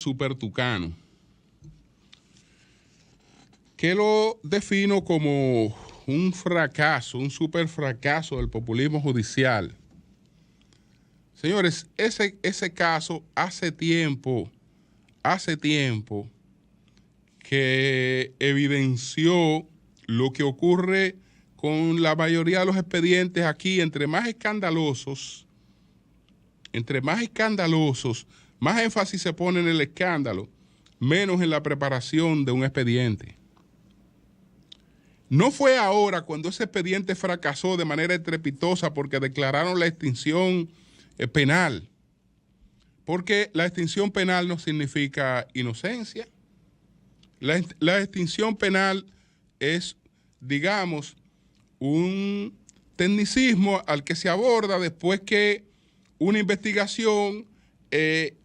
Super Tucano, que lo defino como un fracaso, un super fracaso del populismo judicial. Señores, ese caso hace tiempo que evidenció lo que ocurre con la mayoría de los expedientes aquí. Entre más escandalosos, más énfasis se pone en el escándalo, menos en la preparación de un expediente. No fue ahora cuando ese expediente fracasó de manera estrepitosa porque declararon la extinción penal, porque la extinción penal no significa inocencia. La extinción penal es, digamos, un tecnicismo al que se aborda después que una investigación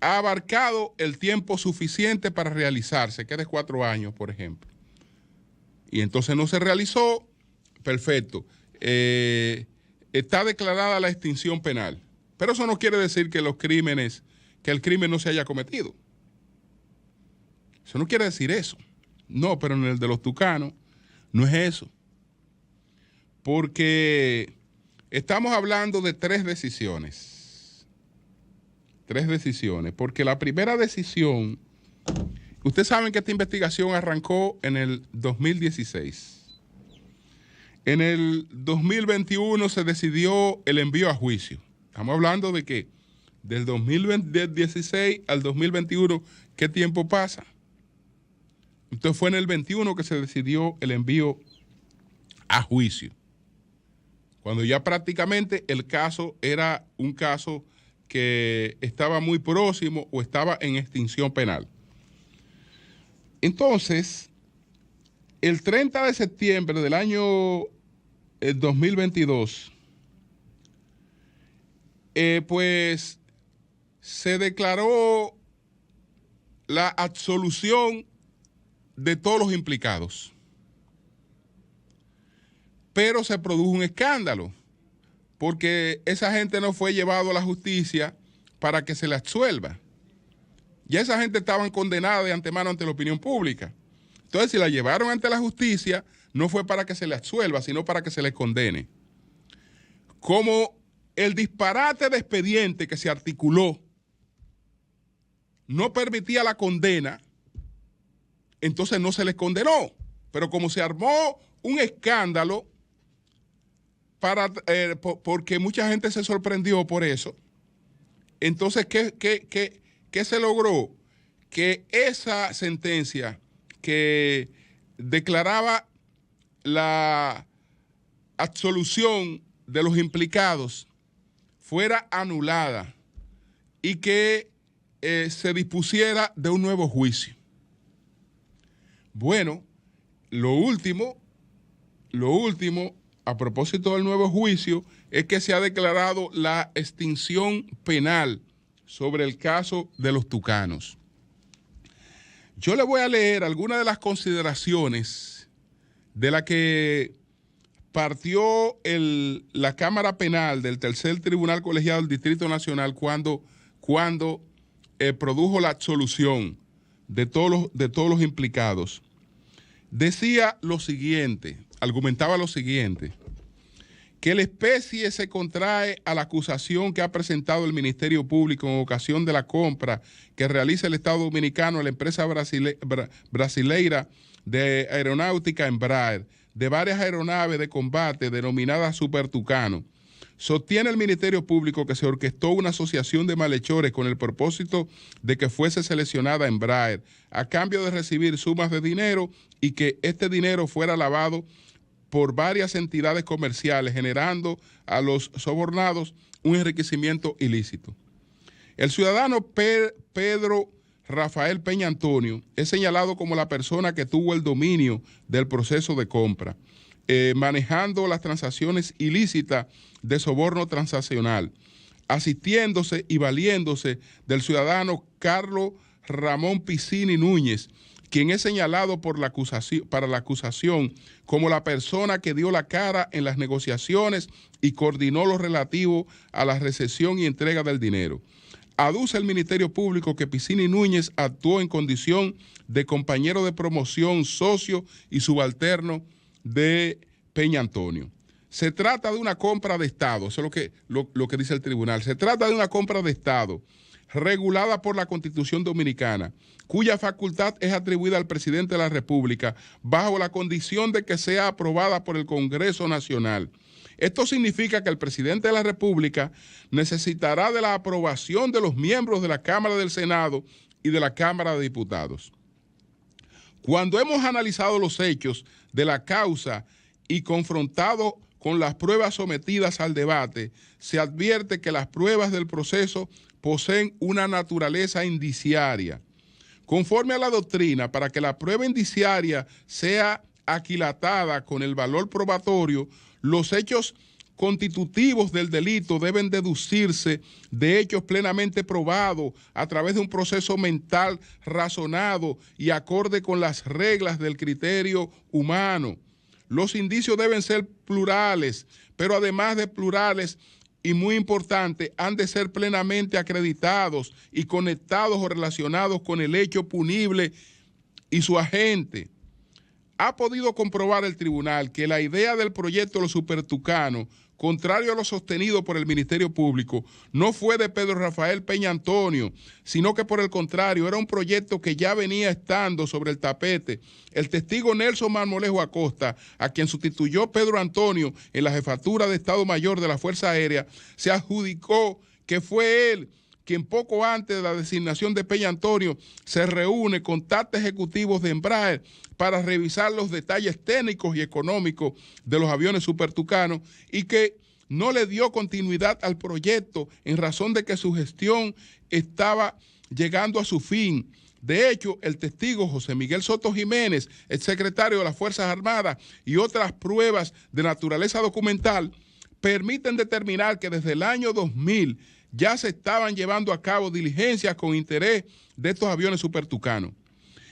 ha abarcado el tiempo suficiente para realizarse, que es de 4 años, por ejemplo. Y entonces no se realizó, perfecto. Está declarada la extinción penal. Pero eso no quiere decir que el crimen no se haya cometido. Eso no quiere decir eso. No, pero en el de los Tucanos no es eso. Porque estamos hablando de 3 decisiones. 3 decisiones. Porque la primera decisión, ustedes saben que esta investigación arrancó en el 2016. En el 2021 se decidió el envío a juicio. Estamos hablando de que del 2016 al 2021, ¿qué tiempo pasa? Entonces fue en el 21 que se decidió el envío a juicio, cuando ya prácticamente el caso era un caso que estaba muy próximo o estaba en extinción penal. Entonces, el 30 de septiembre del año 2022, pues se declaró la absolución de todos los implicados. Pero se produjo un escándalo, porque esa gente no fue llevado a la justicia para que se le absuelva. Ya esa gente estaban condenada de antemano ante la opinión pública. Entonces, si la llevaron ante la justicia, no fue para que se le absuelva, sino para que se le condene. Como el disparate de expediente que se articuló no permitía la condena, entonces no se les condenó. Pero como se armó un escándalo, porque mucha gente se sorprendió por eso, entonces, ¿qué se logró? Que esa sentencia que declaraba la absolución de los implicados fuera anulada y que se dispusiera de un nuevo juicio. Bueno, lo último, a propósito del nuevo juicio, es que se ha declarado la extinción penal sobre el caso de los Tucanos. Yo le voy a leer algunas de las consideraciones de la que partió la Cámara Penal del Tercer Tribunal Colegiado del Distrito Nacional cuando produjo la absolución de todos los implicados. Decía lo siguiente, argumentaba lo siguiente, que la especie se contrae a la acusación que ha presentado el Ministerio Público en ocasión de la compra que realiza el Estado Dominicano a la empresa brasileira de aeronáutica Embraer, de varias aeronaves de combate denominadas Super Tucano. Sostiene el Ministerio Público que se orquestó una asociación de malhechores con el propósito de que fuese seleccionada Embraer a cambio de recibir sumas de dinero y que este dinero fuera lavado por varias entidades comerciales, generando a los sobornados un enriquecimiento ilícito. El ciudadano Pedro Rafael Peña Antonio es señalado como la persona que tuvo el dominio del proceso de compra, manejando las transacciones ilícitas de soborno transaccional, asistiéndose y valiéndose del ciudadano Carlos Ramón Piscini Núñez, quien es señalado para la acusación como la persona que dio la cara en las negociaciones y coordinó lo relativo a la recepción y entrega del dinero. Aduce el Ministerio Público que Piscini Núñez actuó en condición de compañero de promoción, socio y subalterno de Peña Antonio. Se trata de una compra de Estado, eso es lo que dice el tribunal. Se trata de una compra de Estado regulada por la Constitución Dominicana, cuya facultad es atribuida al presidente de la República bajo la condición de que sea aprobada por el Congreso Nacional. Esto significa que el presidente de la República necesitará de la aprobación de los miembros de la Cámara del Senado y de la Cámara de Diputados. Cuando hemos analizado los hechos de la causa y confrontado con las pruebas sometidas al debate, se advierte que las pruebas del proceso poseen una naturaleza indiciaria. Conforme a la doctrina, para que la prueba indiciaria sea aquilatada con el valor probatorio, los hechos constitutivos del delito deben deducirse de hechos plenamente probados a través de un proceso mental razonado y acorde con las reglas del criterio humano. Los indicios deben ser plurales, pero además de plurales, y muy importante, han de ser plenamente acreditados y conectados o relacionados con el hecho punible y su agente. Ha podido comprobar el tribunal que la idea del proyecto de los supertucanos, contrario a lo sostenido por el Ministerio Público, no fue de Pedro Rafael Peña Antonio, sino que por el contrario era un proyecto que ya venía estando sobre el tapete. El testigo Nelson Marmolejo Acosta, a quien sustituyó Pedro Antonio en la jefatura de Estado Mayor de la Fuerza Aérea, se adjudicó que fue él quien poco antes de la designación de Peña Antonio se reúne con TAT ejecutivos de Embraer para revisar los detalles técnicos y económicos de los aviones supertucanos y que no le dio continuidad al proyecto en razón de que su gestión estaba llegando a su fin. De hecho, el testigo José Miguel Soto Jiménez, el secretario de las Fuerzas Armadas, y otras pruebas de naturaleza documental permiten determinar que desde el año 2000 ya se estaban llevando a cabo diligencias con interés de estos aviones supertucanos.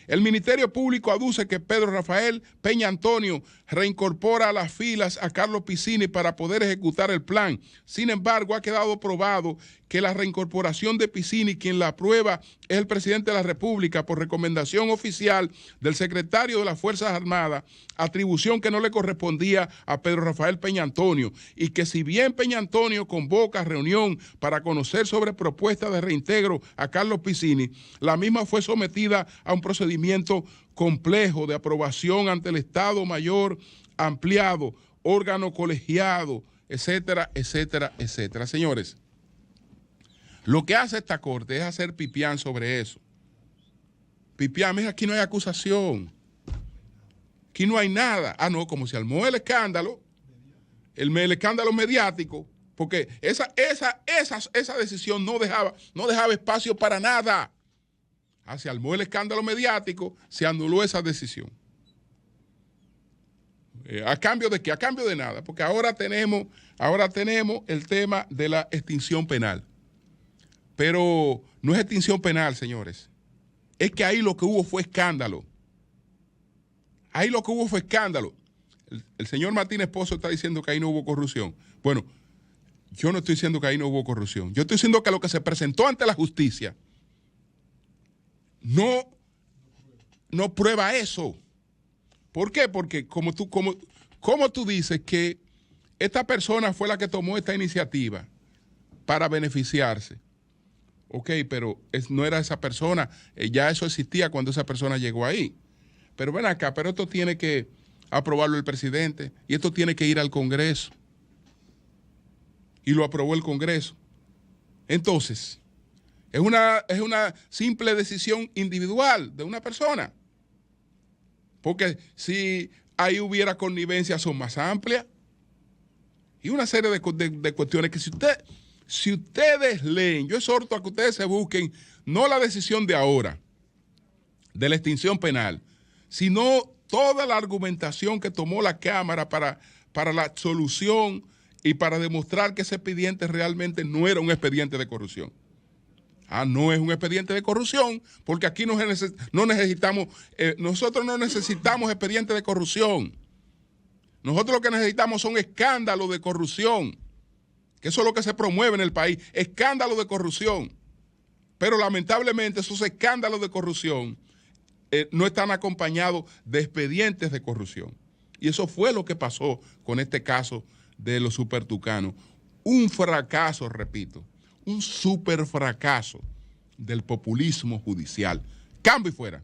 El Ministerio Público aduce que Pedro Rafael Peña Antonio reincorpora a las filas a Carlos Piscini para poder ejecutar el plan. Sin embargo, ha quedado probado que la reincorporación de Piscini, quien la aprueba es el presidente de la República por recomendación oficial del secretario de las Fuerzas Armadas, atribución que no le correspondía a Pedro Rafael Peña Antonio, y que si bien Peña Antonio convoca reunión para conocer sobre propuesta de reintegro a Carlos Piscini, la misma fue sometida a un procedimiento complejo de aprobación ante el Estado Mayor ampliado, órgano colegiado, etcétera, etcétera, etcétera. Señores, lo que hace esta corte es hacer pipián sobre eso. Pipián, mira, aquí no hay acusación. Aquí no hay nada. Ah, no, como se armó el escándalo mediático, porque esa decisión no dejaba espacio para nada. Se armó el escándalo mediático, se anuló esa decisión. ¿A cambio de qué? A cambio de nada, porque ahora tenemos el tema de la extinción penal. Pero no es extinción penal, señores. Es que ahí lo que hubo fue escándalo. Ahí lo que hubo fue escándalo. El señor Martínez Pozo está diciendo que ahí no hubo corrupción. Bueno, yo no estoy diciendo que ahí no hubo corrupción. Yo estoy diciendo que lo que se presentó ante la justicia no prueba eso. ¿Por qué? Porque como tú dices que esta persona fue la que tomó esta iniciativa para beneficiarse. Ok, pero no era esa persona, ya eso existía cuando esa persona llegó ahí. Pero ven acá, pero esto tiene que aprobarlo el presidente y esto tiene que ir al Congreso. Y lo aprobó el Congreso. Entonces, es una simple decisión individual de una persona. Porque si ahí hubiera connivencia son más amplias. Y una serie de cuestiones que si ustedes leen, yo exhorto a que ustedes se busquen no la decisión de ahora, de la extinción penal, sino toda la argumentación que tomó la Cámara para la solución y para demostrar que ese expediente realmente no era un expediente de corrupción. No es un expediente de corrupción, porque aquí nosotros no necesitamos expedientes de corrupción. Nosotros lo que necesitamos son escándalos de corrupción, que eso es lo que se promueve en el país, escándalos de corrupción. Pero lamentablemente esos escándalos de corrupción no están acompañados de expedientes de corrupción. Y eso fue lo que pasó con este caso de los supertucanos. Un fracaso, repito, un super fracaso del populismo judicial. Cambio y fuera.